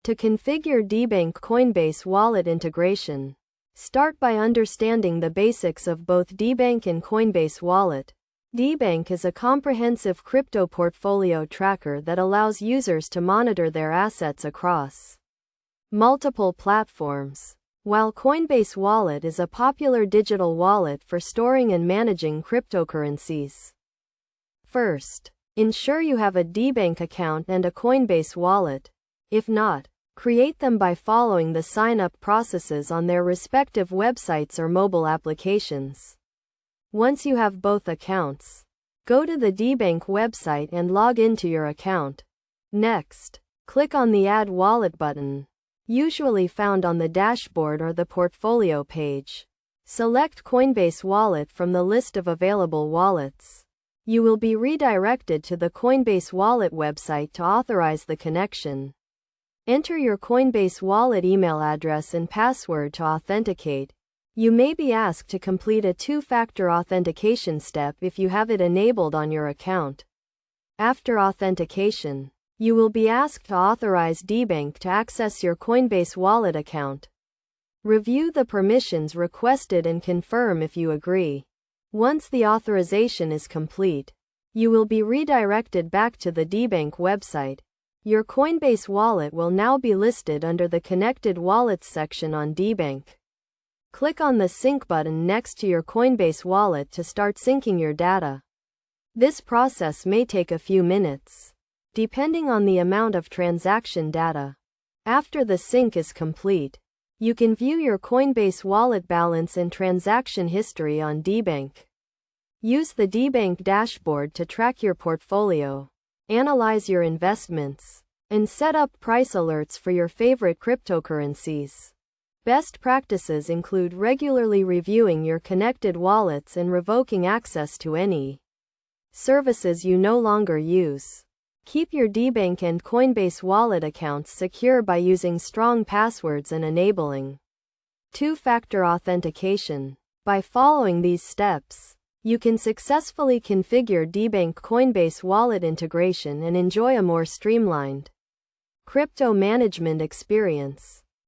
To configure Debank Coinbase wallet integration, start by understanding the basics of both Debank and Coinbase wallet. Debank is a comprehensive crypto portfolio tracker that allows users to monitor their assets across multiple platforms, while Coinbase Wallet is a popular digital wallet for storing and managing cryptocurrencies. First, ensure you have a Debank account and a Coinbase wallet. If not, create them by following the sign-up processes on their respective websites or mobile applications. Once you have both accounts, go to the Debank website and log into your account. Next, click on the Add Wallet button, usually found on the dashboard or the portfolio page. Select Coinbase Wallet from the list of available wallets. You will be redirected to the Coinbase Wallet website to authorize the connection. Enter your Coinbase Wallet email address and password to authenticate. You may be asked to complete a two-factor authentication step if you have it enabled on your account. After authentication, you will be asked to authorize Debank to access your Coinbase Wallet account. Review the permissions requested and confirm if you agree. Once the authorization is complete, you will be redirected back to the Debank website. Your Coinbase wallet will now be listed under the Connected Wallets section on Debank. Click on the Sync button next to your Coinbase wallet to start syncing your data. This process may take a few minutes, depending on the amount of transaction data. After the sync is complete, you can view your Coinbase wallet balance and transaction history on Debank. Use the Debank dashboard to track your portfolio, analyze your investments, and set up price alerts for your favorite cryptocurrencies. Best practices include regularly reviewing your connected wallets and revoking access to any services you no longer use. Keep your Debank and Coinbase wallet accounts secure by using strong passwords and enabling two-factor authentication. By following these steps, you can successfully configure Debank Coinbase wallet integration and enjoy a more streamlined crypto management experience.